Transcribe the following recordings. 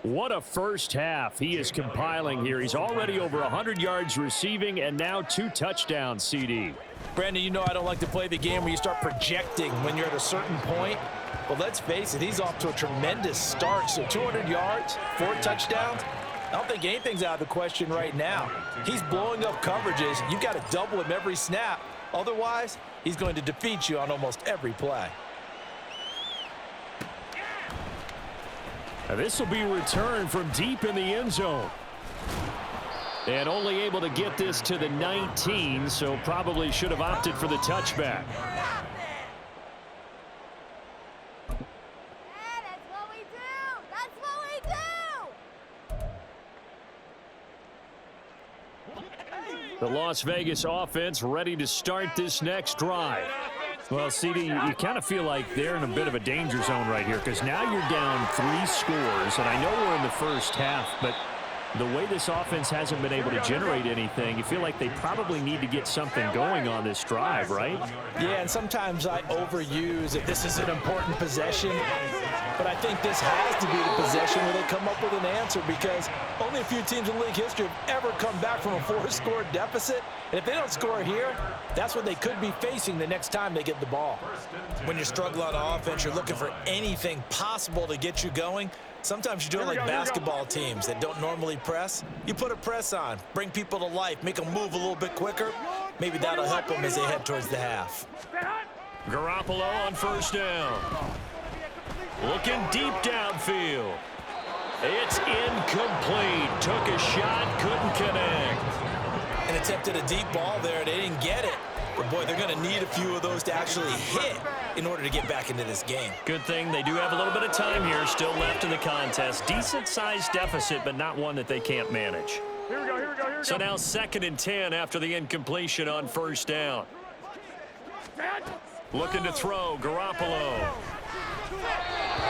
What a first half he is compiling here. He's already over 100 yards receiving and now 2 touchdowns, CD. Brandon, you know I don't like to play the game where you start projecting when you're at a certain point. But let's face it, he's off to a tremendous start. So 200 yards, 4 touchdowns. I don't think anything's out of the question right now. He's blowing up coverages. You've got to double him every snap. Otherwise, he's going to defeat you on almost every play. This will be returned from deep in the end zone. And only able to get this to the 19, so probably should have opted for the touchback. The Las Vegas offense ready to start this next drive. Well, CD, you kind of feel like they're in a bit of a danger zone right here because now you're down 3 scores, and I know we're in the first half, but the way this offense hasn't been able to generate anything, you feel like they probably need to get something going on this drive, right? Yeah, and sometimes I overuse that this is an important possession, but I think this has to be the possession where they come up with an answer because only a few teams in league history have ever come back from a 4-score deficit. And if they don't score here, that's what they could be facing the next time they get the ball. When you struggle on offense, you're looking for anything possible to get you going. Sometimes you do it like basketball teams that don't normally press. You put a press on, bring people to life, make them move a little bit quicker. Maybe that'll help them as they head towards the half. Garoppolo on first down. Looking deep downfield. It's incomplete. Took a shot, couldn't connect. And attempted a deep ball there. They didn't get it. But, boy, they're going to need a few of those to actually hit in order to get back into this game. Good thing they do have a little bit of time here still left in the contest. Decent-sized deficit, but not one that they can't manage. Here we go. So now 2nd and 10 after the incompletion on first down. Looking to throw, Garoppolo.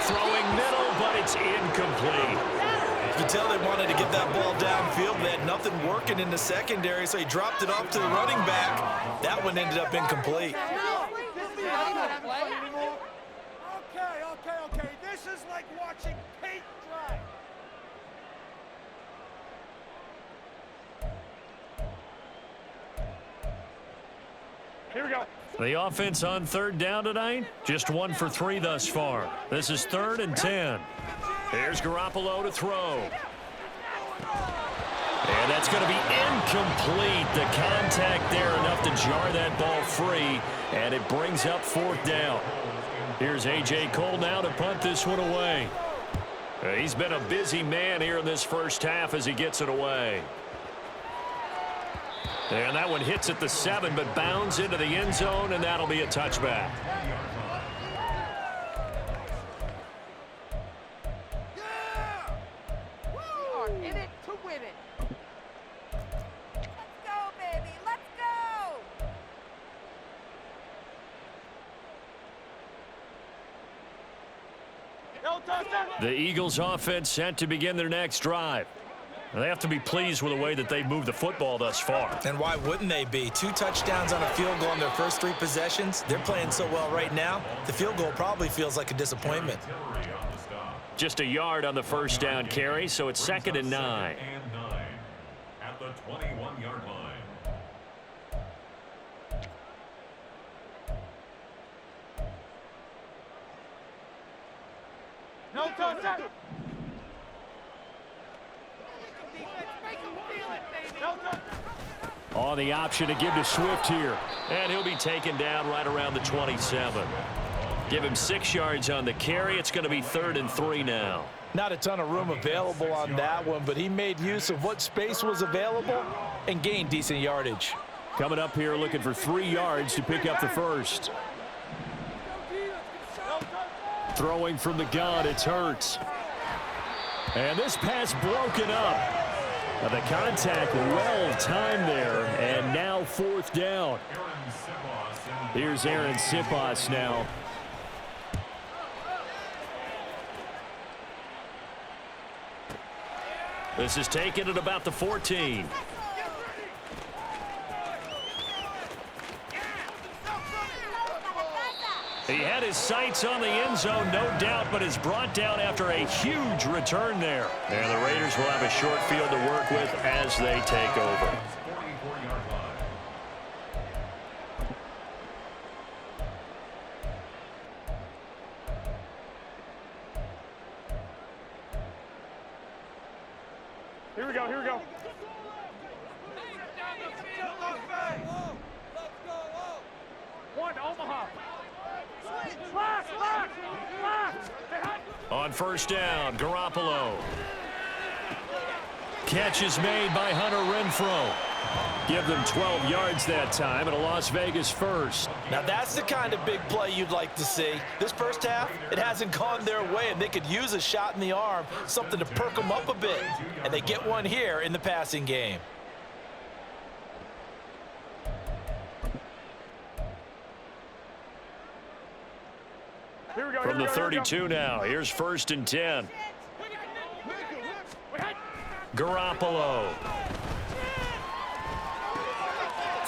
Throwing middle, but it's incomplete. You can tell they wanted to get that ball downfield. They had nothing working in the secondary, so he dropped it off to the running back. That one ended up incomplete. Okay. This is like watching paint dry. Here we go. The offense on 3rd down tonight, just 1 for 3 thus far. This is 3rd and 10. Here's Garoppolo to throw. And that's going to be incomplete. The contact there enough to jar that ball free, and it brings up 4th down. Here's A.J. Cole now to punt this one away. He's been a busy man here in this first half as he gets it away. And that one hits at the 7, but bounds into the end zone, and that'll be a touchback. In it to win it. Let's go, baby. Let's go. The Eagles offense set to begin their next drive. They have to be pleased with the way that they've moved the football thus far. And why wouldn't they be? 2 touchdowns on a field goal in their first 3 possessions. They're playing so well right now, the field goal probably feels like a disappointment. Just a yard on the first down carry, so it's 2nd and 9. At the 21-yard line. No touchdown. On the option to give to Swift here. And he'll be taken down right around the 27. Give him 6 yards on the carry. It's going to be 3rd and 3 now. Not a ton of room available on that one, but he made use of what space was available and gained decent yardage. Coming up here looking for 3 yards to pick up the first. Throwing from the gun, it's Hurts. And this pass broken up. The contact well timed there, and now 4th down. Here's Aaron Siposs now. This is taken at about the 14. He had his sights on the end zone, no doubt, but is brought down after a huge return there. And the Raiders will have a short field to work with as they take over. 44-yard line. Here we go, here we go. One, Omaha. Lock. On first down, Garoppolo. Catch is made by Hunter Renfrow. Give them 12 yards that time, and a Las Vegas first. Now that's the kind of big play you'd like to see. This first half, it hasn't gone their way, and they could use a shot in the arm, something to perk them up a bit. And they get one here in the passing game. Here we go, From the here we go. 32 now, here's first and 10. Garoppolo.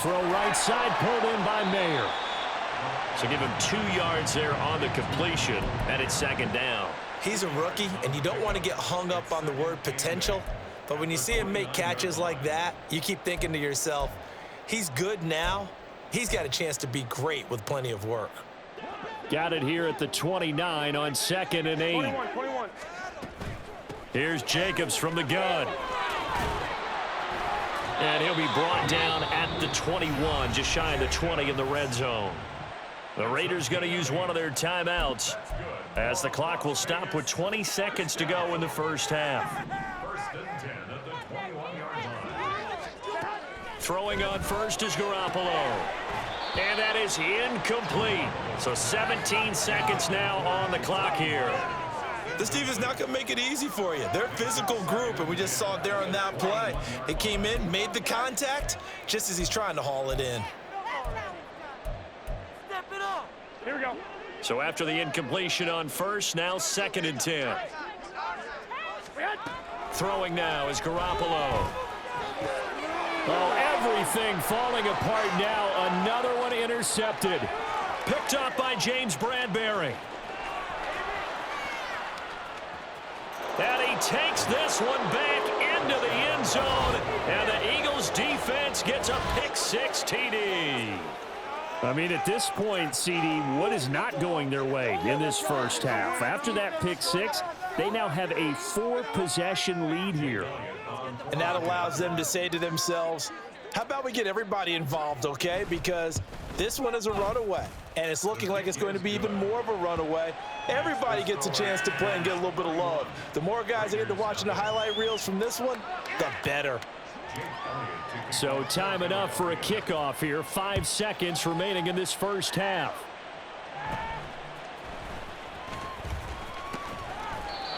Throw right side, pulled in by Mayer. So give him 2 yards there on the completion, and it's second down. He's a rookie, and you don't want to get hung up on the word potential. But when you see him make catches like that, you keep thinking to yourself, he's good now. He's got a chance to be great with plenty of work. Got it here at the 29 on 2nd and 8. 21. Here's Jacobs from the gun. And he'll be brought down at the 21, just shy of the 20 in the red zone. The Raiders going to use one of their timeouts as the clock will stop with 20 seconds to go in the first half. First and 10 at the 21-yard line. Throwing on first is Garoppolo. And that is incomplete. So 17 seconds now on the clock here. This team is not going to make it easy for you. They're a physical group, and we just saw it there on that play. He came in, made the contact, just as he's trying to haul it in. Here we go. So after the incompletion on first, now 2nd and 10. Throwing now is Garoppolo. Oh, everything falling apart now. Another one intercepted. Picked up by James Bradbury. And he takes this one back into the end zone. And the Eagles defense gets a pick-6 TD. I mean, at this point, CD, what is not going their way in this first half? After that pick-6, they now have a 4-possession lead here. And that allows them to say to themselves, how about we get everybody involved, okay? Because this one is a runaway, and it's looking like it's going to be even more of a runaway. Everybody gets a chance to play and get a little bit of love. The more guys that get to watching the highlight reels from this one, the better. So time enough for a kickoff here. 5 seconds remaining in this first half.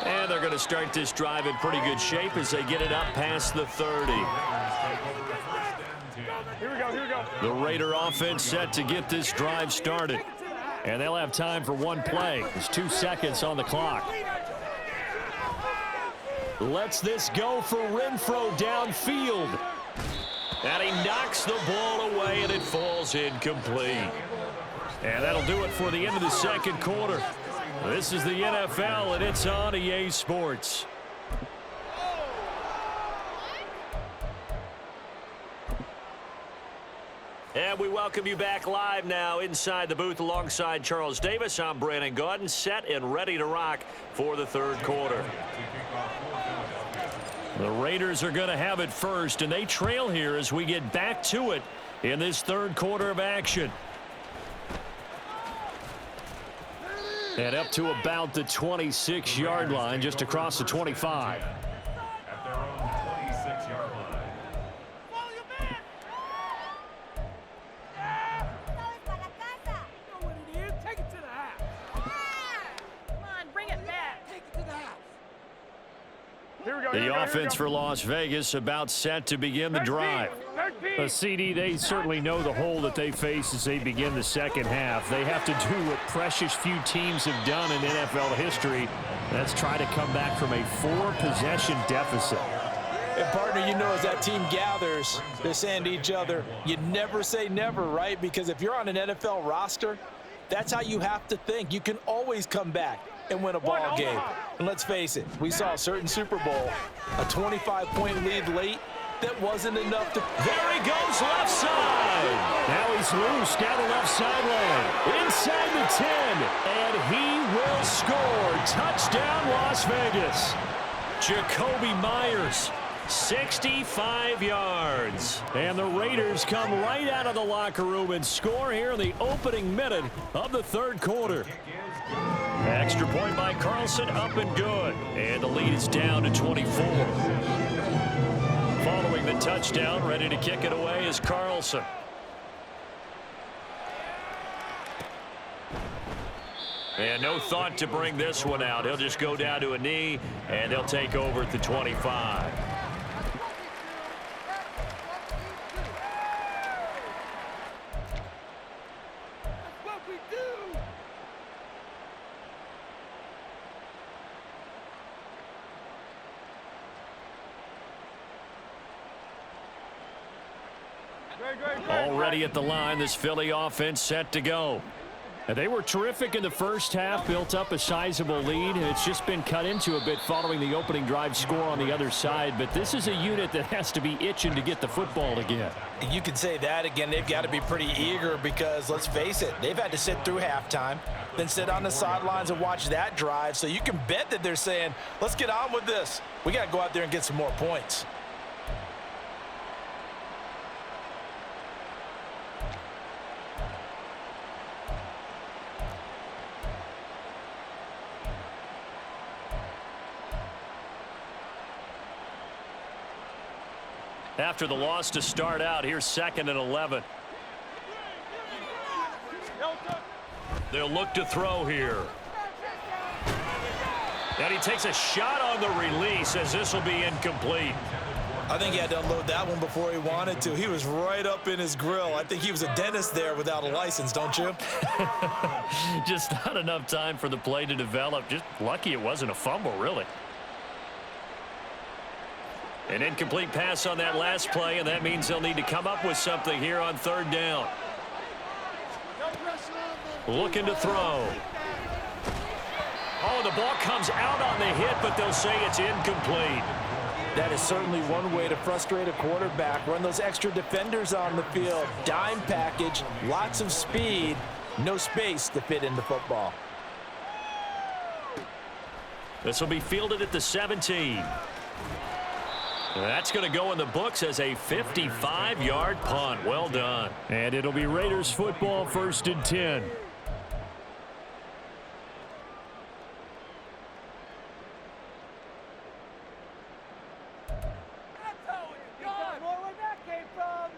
And they're going to start this drive in pretty good shape as they get it up past the 30. Here we go. The Raider offense set to get this drive started. And they'll have time for one play. There's 2 seconds on the clock. Lets this go for Renfrow downfield. And he knocks the ball away, and it falls incomplete. And that'll do it for the end of the second quarter. This is the NFL, and it's on EA Sports. And we welcome you back live now inside the booth alongside Charles Davis. I'm Brandon Gaudin, set and ready to rock for the third quarter. The Raiders are going to have it first, and they trail here as we get back to it in this third quarter of action. And up to about the 26-yard line, just across the 25. At their own 26-yard line. Take it to the house. Come on, bring it back. Take it to the house. Here we go. The offense for Las Vegas about set to begin the drive. CD, they certainly know the hole that they face as they begin the second half. They have to do what precious few teams have done in NFL history. That's try to come back from a 4-possession deficit. And partner, you know, as that team gathers, they're saying to each other, you never say never, right? Because if you're on an NFL roster, That's how you have to think. You can always come back and win a ball game. And let's face it, we saw a certain Super Bowl, a 25-point lead late, that wasn't enough to... There he goes left side. Now he's loose down the left sideline. Inside the 10. And he will score. Touchdown, Las Vegas. Jacoby Myers, 65 yards. And the Raiders come right out of the locker room and score here in the opening minute of the third quarter. Extra point by Carlson, up and good. And the lead is down to 24. Following the touchdown, ready to kick it away is Carlson. And no thought to bring this one out. He'll just go down to a knee, and they'll take over at the 25. Already at the line, this Philly offense set to go. And they were terrific in the first half, built up a sizable lead, and it's just been cut into a bit following the opening drive score on the other side. But this is a unit that has to be itching to get the football again. You can say that again. They've got to be pretty eager because, let's face it, they've had to sit through halftime, then sit on the sidelines and watch that drive. So you can bet that they're saying, let's get on with this. We got to go out there and get some more points. After the loss to start out, here's 2nd and 11. They'll look to throw here. And he takes a shot on the release as this will be incomplete. I think he had to unload that one before he wanted to. He was right up in his grill. I think he was a dentist there without a license, don't you? Just not enough time for the play to develop. Just lucky it wasn't a fumble, really. An incomplete pass on that last play, and that means they'll need to come up with something here on 3rd down. Looking to throw. Oh, the ball comes out on the hit, but they'll say it's incomplete. That is certainly one way to frustrate a quarterback. Run those extra defenders on the field. Dime package, lots of speed, no space to fit into football. This will be fielded at the 17. That's going to go in the books as a 55-yard punt. Well done. And it'll be Raiders football, 1st and 10. Where that came from?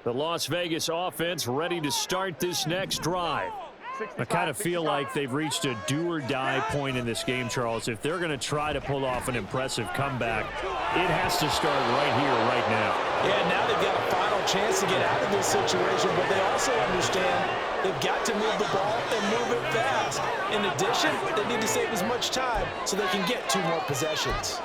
The Las Vegas offense ready to start this next drive. I kind of feel like they've reached a do-or-die point in this game, Charles. If they're going to try to pull off an impressive comeback, it has to start right here, right now. Yeah, now they've got a final chance to get out of this situation, but they also understand they've got to move the ball and move it fast. In addition, they need to save as much time so they can get 2 more possessions.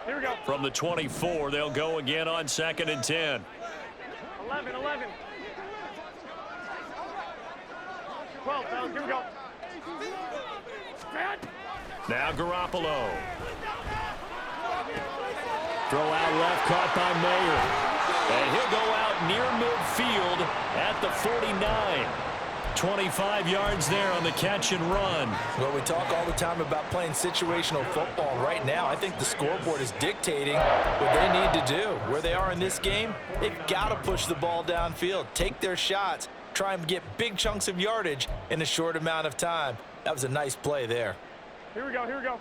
Here we go. From the 24, they'll go again on 2nd and 10. 11. 12, fellas. Here we go. Now Garoppolo. Throw out left, caught by Mayer. And he'll go out near midfield at the 49. 25 yards there on the catch and run. Well, we talk all the time about playing situational football. Right now, I think the scoreboard is dictating what they need to do. Where they are in this game, they've got to push the ball downfield, take their shots, try and get big chunks of yardage in a short amount of time. That was a nice play there. Here we go.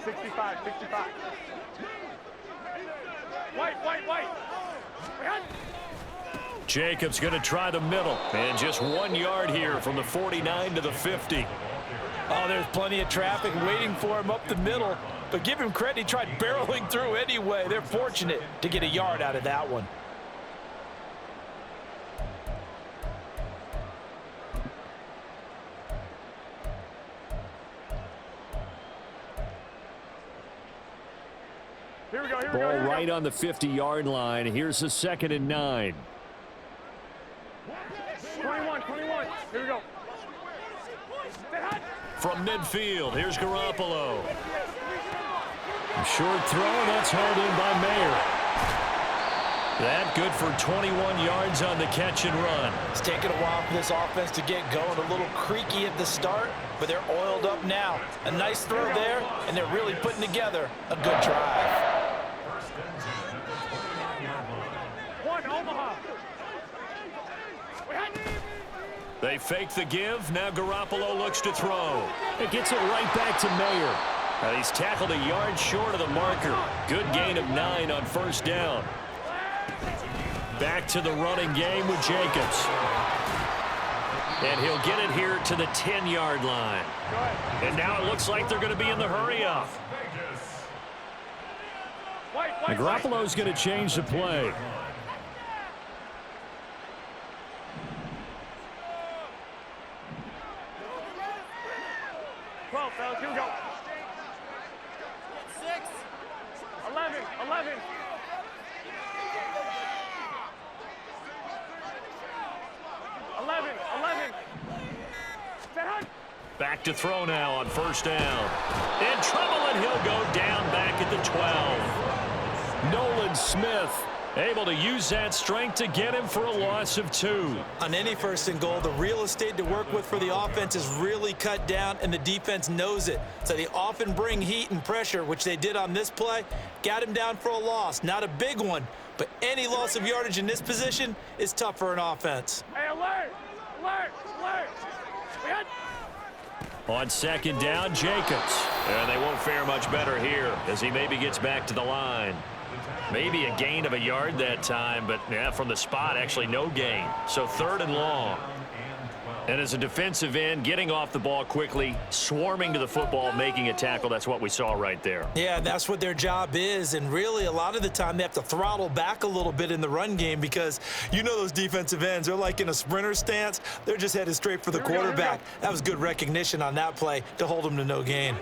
65. White. Jacobs going to try the middle. And just 1 yard here from the 49 to the 50. Oh, there's plenty of traffic waiting for him up the middle. But give him credit, he tried barreling through anyway. They're fortunate to get a yard out of that one. Here we go, here we go, Ball here we go. right on the 50-yard line. Here's a 2nd and 9. 21. Here we go. From midfield, here's Garoppolo. A short throw, that's held in by Mayer. That good for 21 yards on the catch and run. It's taken a while for this offense to get going. A little creaky at the start, but they're oiled up now. A nice throw there, and they're really putting together a good drive. One, Omaha. They fake the give. Now Garoppolo looks to throw. It gets it right back to Mayer. He's tackled a yard short of the marker. Good gain of 9 on 1st down. Back to the running game with Jacobs. And he'll get it here to the 10-yard line. And now it looks like they're going to be in the hurry-up. And Garoppolo's going to change the play. Fellas, here we go. 6. 11. 11. Back to throw now on 1st down. In trouble, and he'll go down back at the 12. Nolan Smith able to use that strength to get him for a loss of 2. On any 1st and goal, the real estate to work with for the offense is really cut down, and the defense knows it. So they often bring heat and pressure, which they did on this play. Got him down for a loss. Not a big one, but any loss of yardage in this position is tough for an offense. Hey, alert! On 2nd down, Jacobs. And they won't fare much better here as he maybe gets back to the line. Maybe a gain of a yard that time, but yeah, from the spot, actually no gain. So 3rd and long. And as a defensive end, getting off the ball quickly, swarming to the football, making a tackle, that's what we saw right there. Yeah, that's what their job is, and really a lot of the time they have to throttle back a little bit in the run game because you know those defensive ends, they're like in a sprinter stance. They're just headed straight for the quarterback. That was good recognition on that play to hold them to no gain.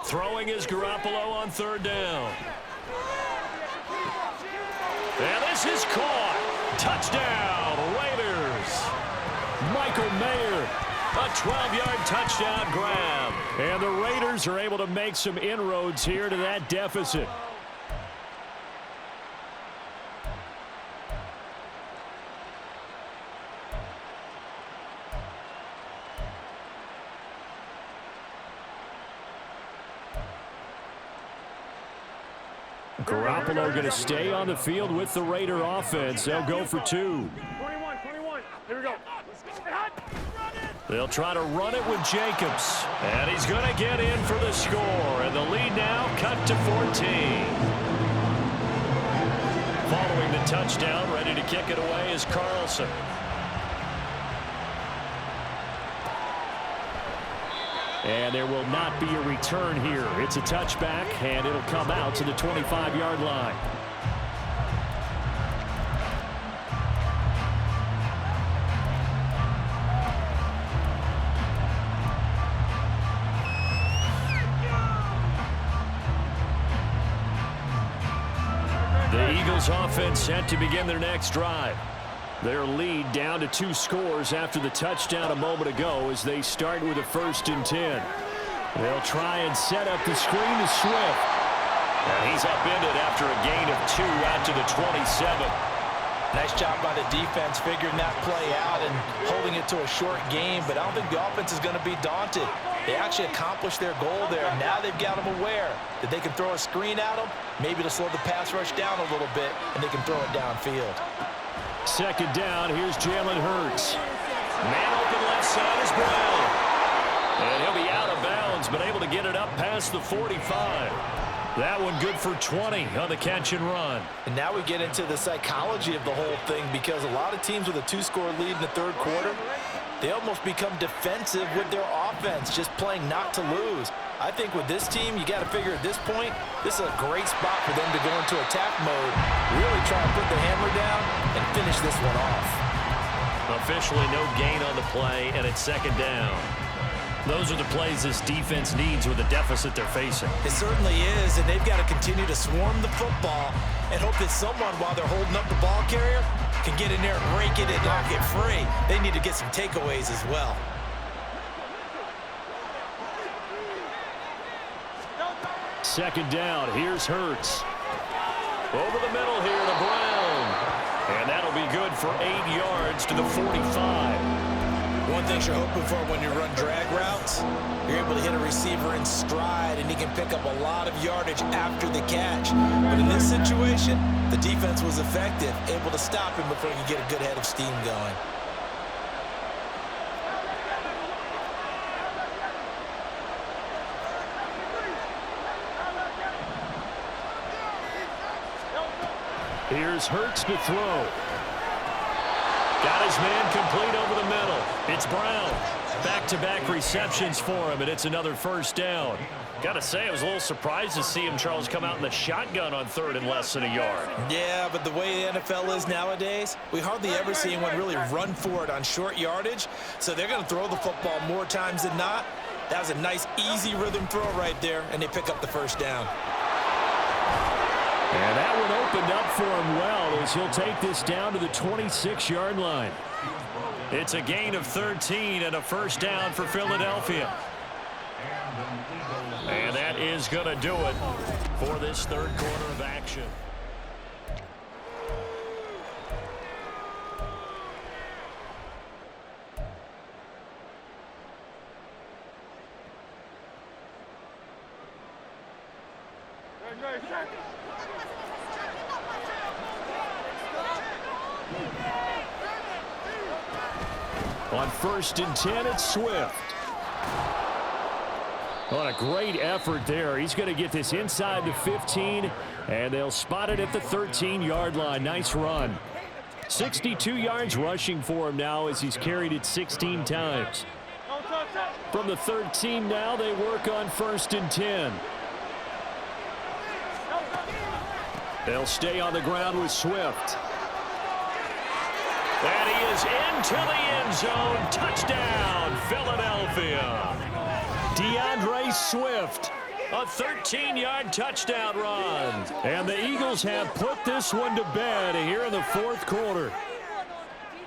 Throwing is Garoppolo on 3rd down. And this is caught. Touchdown, Raiders. Michael Mayer, a 12-yard touchdown grab. And the Raiders are able to make some inroads here to that deficit. Garoppolo going to stay on the field with the Raider offense. They'll go for 2. 21. Here we go. They'll try to run it with Jacobs. And he's going to get in for the score. And the lead now cut to 14. Following the touchdown, ready to kick it away is Carlson. And there will not be a return here. It's a touchback, and it'll come out to the 25-yard line. The Eagles offense set to begin their next drive. Their lead down to 2 scores after the touchdown a moment ago as they start with a 1st and 10. They'll try and set up the screen to Swift. And he's upended after a gain of 2 out to the 27. Nice job by the defense figuring that play out and holding it to a short game, but I don't think the offense is going to be daunted. They actually accomplished their goal there. Now they've got them aware that they can throw a screen at them, maybe to slow the pass rush down a little bit, and they can throw it downfield. 2nd down, here's Jalen Hurts. Man open left side is Brown. And he'll be out of bounds, but able to get it up past the 45. That one good for 20 on the catch and run. And now we get into the psychology of the whole thing, because a lot of teams with a 2-score lead in the third quarter, they almost become defensive with their offense, just playing not to lose. I think with this team, you got to figure at this point, this is a great spot for them to go into attack mode, really try to put the hammer down and finish this one off. Officially no gain on the play, and it's second down. Those are the plays this defense needs with the deficit they're facing. It certainly is, and they've got to continue to swarm the football and hope that someone, while they're holding up the ball carrier, can get in there and rake it and knock it free. They need to get some takeaways as well. Second down, here's Hurts. Over the middle here to Brown. And that'll be good for 8 yards to the 45. One thing you're hoping for when you run drag routes, you're able to hit a receiver in stride, and he can pick up a lot of yardage after the catch. But in this situation, the defense was effective, able to stop him before he could get a good head of steam going. Here's Hurts to throw. Got his man complete over the middle. It's Brown. Back-to-back receptions for him, and it's another first down. Got to say, I was a little surprised to see him, Charles, come out in the shotgun on third and less than a yard. Yeah, but the way the NFL is nowadays, we hardly ever see anyone really run for it on short yardage, so they're going to throw the football more times than not. That was a nice, easy rhythm throw right there, and they pick up the first down. And that one opened up for him well, as he'll take this down to the 26-yard line. It's a gain of 13 and a first down for Philadelphia. And that is going to do it for this third quarter of action. On 1st and 10, it's Swift. What a great effort there. He's going to get this inside the 15, and they'll spot it at the 13-yard line. Nice run. 62 yards rushing for him now as he's carried it 16 times. From the 13 now, they work on 1st and 10. They'll stay on the ground with Swift. And he is into the end zone. Touchdown, Philadelphia. DeAndre Swift, a 13-yard touchdown run. And the Eagles have put this one to bed here in the fourth quarter.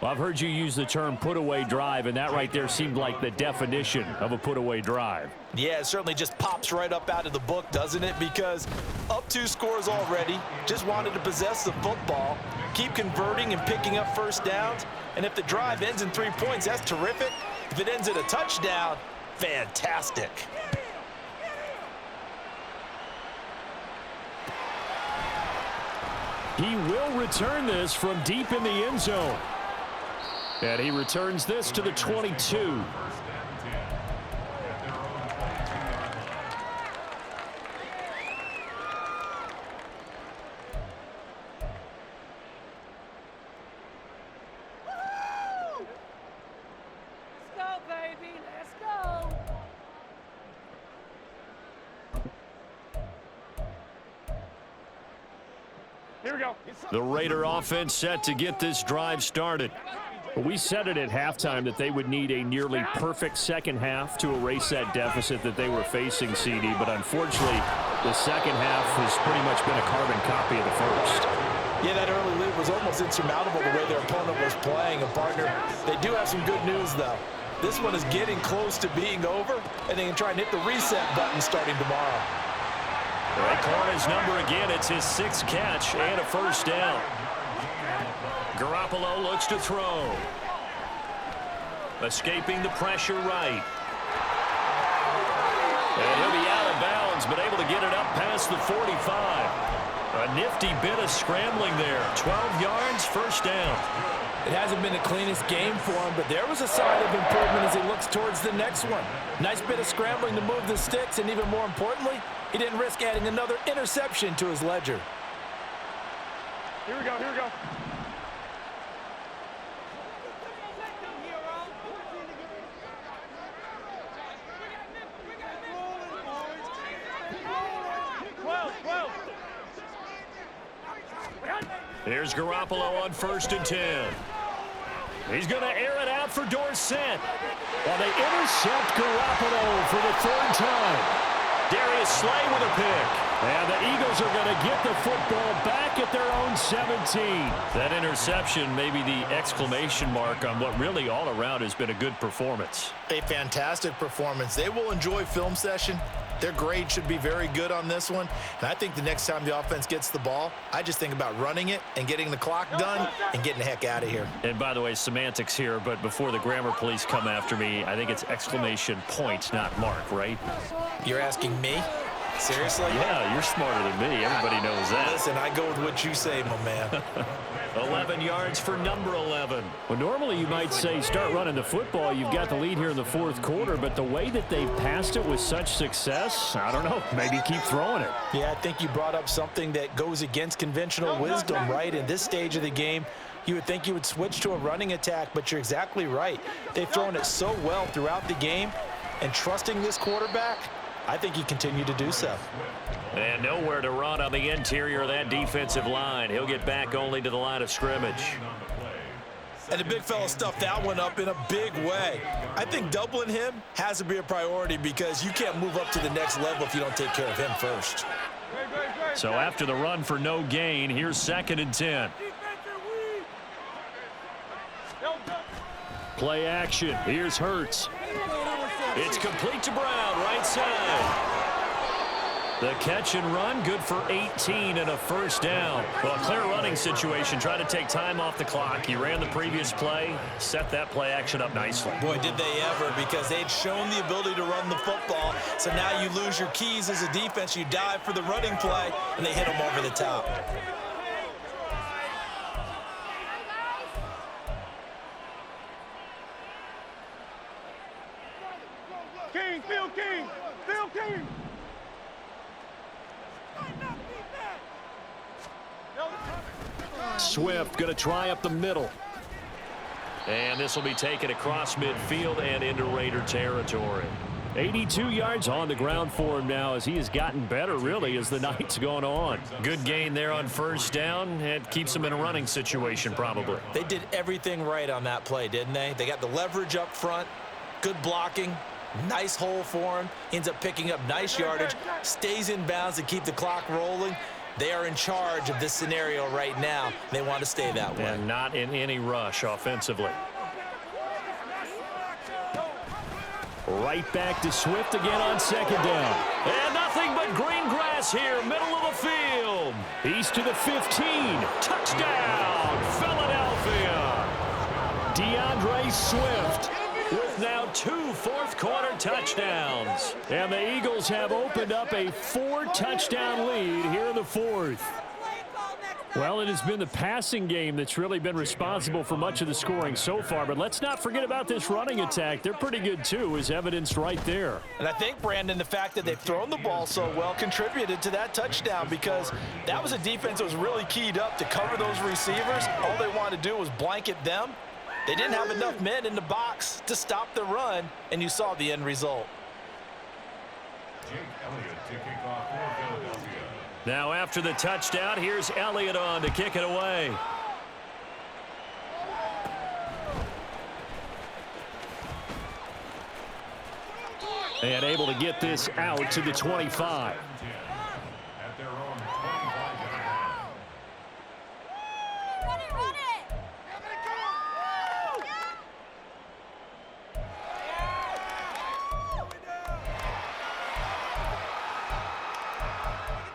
Well, I've heard you use the term put-away drive, and that right there seemed like the definition of a put-away drive. Yeah, it certainly just pops right up out of the book, doesn't it? Because up 2 scores already, just wanted to possess the football, keep converting and picking up first downs. And if the drive ends in 3 points, that's terrific. If it ends in a touchdown, fantastic. He will return this from deep in the end zone. And he returns this to the 22. Here we go. The Raider offense set to get this drive started. We said it at halftime that they would need a nearly perfect second half to erase that deficit that they were facing, CD, but unfortunately, the second half has pretty much been a carbon copy of the first. Yeah, that early lead was almost insurmountable the way their opponent was playing. And, partner, they do have some good news, though. This one is getting close to being over, and they can try and hit the reset button starting tomorrow. They call his number again. It's his 6th catch and a first down. Garoppolo looks to throw. Escaping the pressure right. And he'll be out of bounds, but able to get it up past the 45. A nifty bit of scrambling there. 12 yards, first down. It hasn't been the cleanest game for him, but there was a sign of improvement as he looks towards the next one. Nice bit of scrambling to move the sticks, and even more importantly, he didn't risk adding another interception to his ledger. Here we go, here we go. Here's Garoppolo on 1st and 10. He's going to air it out for Dorsett. Well, they intercept Garoppolo for the 3rd time. Darius Slay with a pick. And the Eagles are going to get the football back at their own 17. That interception may be the exclamation mark on what really all around has been a good performance. A fantastic performance. They will enjoy film session. Their grade should be very good on this one. And I think the next time the offense gets the ball, I just think about running it and getting the clock done and getting the heck out of here. And by the way, semantics here, but before the grammar police come after me, I think it's exclamation point, not mark, right? You're asking me? Seriously? Yeah, you're smarter than me. Everybody knows that. Listen, I go with what you say, my man. 11 yards for number 11. Well, normally you might say start running the football. You've got the lead here in the 4th quarter, but the way that they've passed it with such success, I don't know, maybe keep throwing it. Yeah, I think you brought up something that goes against conventional wisdom, right? In this stage of the game, you would think you would switch to a running attack, but you're exactly right. They've thrown it so well throughout the game, and trusting this quarterback, I think he continued to do so. And nowhere to run on the interior of that defensive line. He'll get back only to the line of scrimmage. And the big fella stuffed that one up in a big way. I think doubling him has to be a priority because you can't move up to the next level if you don't take care of him first. So after the run for no gain, here's 2nd and 10. Play action. Here's Hurts. It's complete to Brown, right side. The catch and run, good for 18 and a first down. Well, a clear running situation. Try to take time off the clock. He ran the previous play, set that play action up nicely. Boy, did they ever, because they'd shown the ability to run the football. So now you lose your keys as a defense. You dive for the running play, and they hit them over the top. King, Phil King, Phil King. Swift going to try up the middle. And this will be taken across midfield and into Raider territory. 82 yards on the ground for him now as he has gotten better, really, as the night's gone on. Good gain there on 1st down. It keeps him in a running situation, probably. They did everything right on that play, didn't they? They got the leverage up front, good blocking, nice hole for him, ends up picking up nice yardage, stays in bounds to keep the clock rolling. They are in charge of this scenario right now. They want to stay that way. And not in any rush offensively. Right back to Swift again on 2nd down. And nothing but green grass here, middle of the field. He's to the 15. Touchdown, Philadelphia. DeAndre Swift with now 2 fourth-quarter touchdowns. And the Eagles have opened up a 4-touchdown lead here in the 4th. Well, it has been the passing game that's really been responsible for much of the scoring so far. But let's not forget about this running attack. They're pretty good, too, as evidenced right there. And I think, Brandon, the fact that they've thrown the ball so well contributed to that touchdown because that was a defense that was really keyed up to cover those receivers. All they wanted to do was blanket them. They didn't have enough men in the box to stop the run, and you saw the end result. Jake Elliott to kick off for Philadelphia. Now after the touchdown, here's Elliott on to kick it away. And able to get this out to the 25. At their own 25-yard line. Run it, run it! Get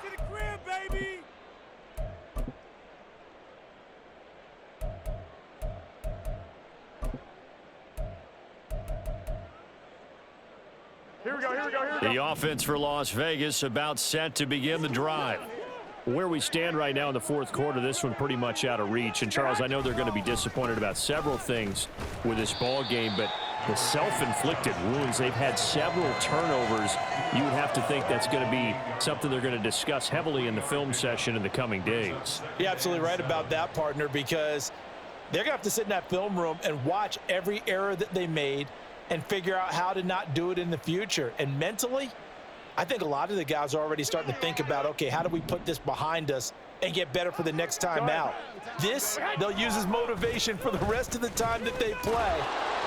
to the crib, baby. Here we go, here we go, here we go. The offense for Las Vegas about set to begin the drive. Where we stand right now in the fourth quarter, this one pretty much out of reach. And, Charles, I know they're going to be disappointed about several things with this ball game, but the self-inflicted wounds, they've had several turnovers. You would have to think that's going to be something they're going to discuss heavily in the film session in the coming days. You're absolutely right about that, partner, because they're going to have to sit in that film room and watch every error that they made and figure out how to not do it in the future. And mentally, I think a lot of the guys are already starting to think about, okay, how do we put this behind us and get better for the next time out? This, they'll use as motivation for the rest of the time that they play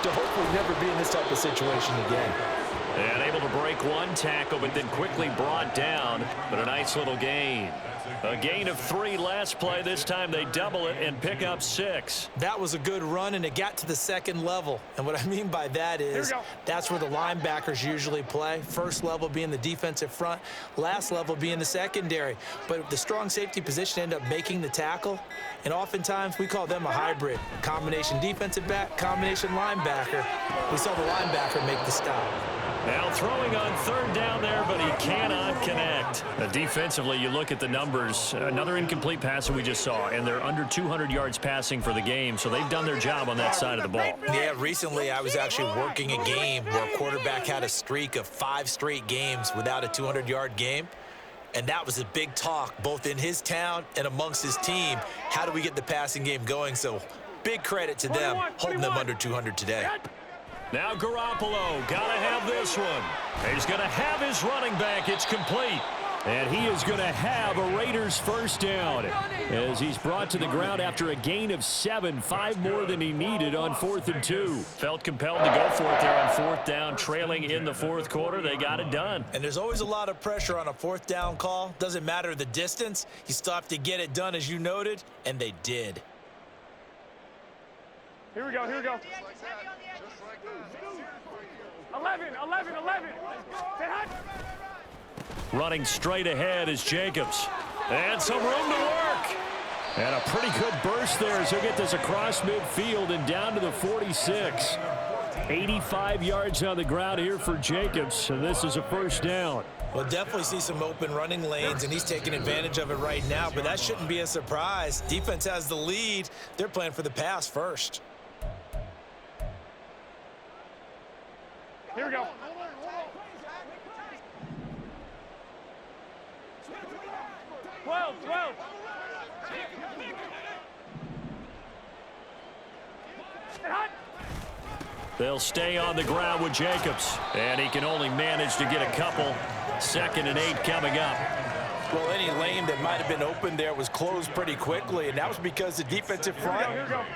to hopefully never be in this type of situation again. And able to break one tackle, but then quickly brought down. But a nice little gain. A gain of 3 last play. This time they double it and pick up 6. That was a good run, and it got to the second level. And what I mean by that is that's where the linebackers usually play. First level being the defensive front, last level being the secondary. But the strong safety position ended up making the tackle, and oftentimes we call them a hybrid. Combination defensive back, combination linebacker. We saw the linebacker make the stop. Now throwing on third down there, but he cannot connect. Defensively, you look at the numbers. Another incomplete pass that we just saw, and they're under 200 yards passing for the game, so they've done their job on that side of the ball. Yeah, recently I was actually working a game where a quarterback had a streak of 5 straight games without a 200-yard game. And that was a big talk, both in his town and amongst his team. How do we get the passing game going? So big credit to them, holding them under 200 today. Now Garoppolo, gotta have this one. He's gonna have his running back. It's complete. And he is gonna have a Raiders first down as he's brought to the ground after a gain of 7, 5 more than he needed on 4th and 2. Felt compelled to go for it there on 4th down, trailing in the fourth quarter. They got it done. And there's always a lot of pressure on a 4th down call. Doesn't matter the distance. You still have to get it done, as you noted, and they did. Here we go, here we go. 11. Stay hot. Running straight ahead is Jacobs. And some room to work. And a pretty good burst there as he'll get this across midfield and down to the 46. 85 yards on the ground here for Jacobs, and this is a first down. We'll definitely see some open running lanes, and he's taking advantage of it right now, but that shouldn't be a surprise. Defense has the lead. They're playing for the pass first. Here we go. Twelve. They'll stay on the ground with Jacobs, and he can only manage to get a couple. 2nd and 8 coming up. Well, any lane that might have been open there was closed pretty quickly, and that was because the defensive front,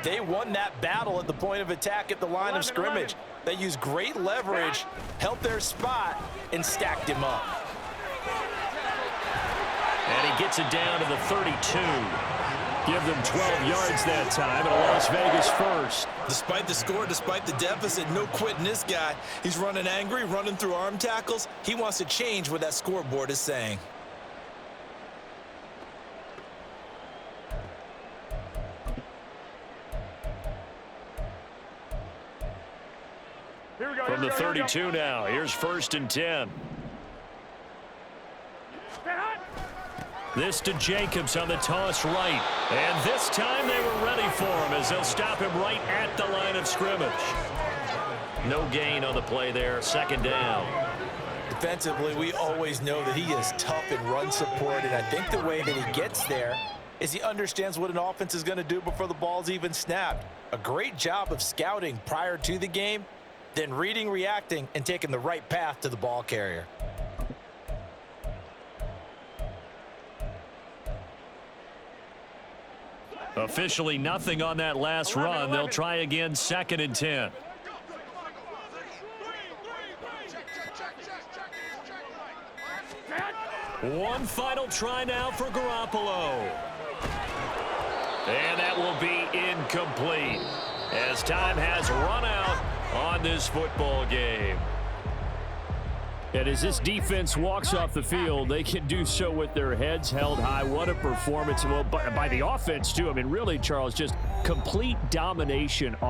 they won that battle at the point of attack at the line of scrimmage. They used great leverage, held their spot, and stacked him up. And he gets it down to the 32. Give them 12 yards that time, and a Las Vegas first. Despite the score, despite the deficit, no quitting this guy. He's running angry, running through arm tackles. He wants to change what that scoreboard is saying. From the 32 now, here's 1st and 10. This to Jacobs on the toss right. And this time they were ready for him as they'll stop him right at the line of scrimmage. No gain on the play there, 2nd down. Defensively, we always know that he is tough in run support, and I think the way that he gets there is he understands what an offense is going to do before the ball's even snapped. A great job of scouting prior to the game, then reading, reacting, and taking the right path to the ball carrier. Officially nothing on that last run. They'll try again, 2nd and 10. One final try now for Garoppolo. And that will be incomplete as time has run out on this football game. And as this defense walks off the field, they can do so with their heads held high. What a performance. Well, by the offense, too. I mean, really, Charles, just complete domination.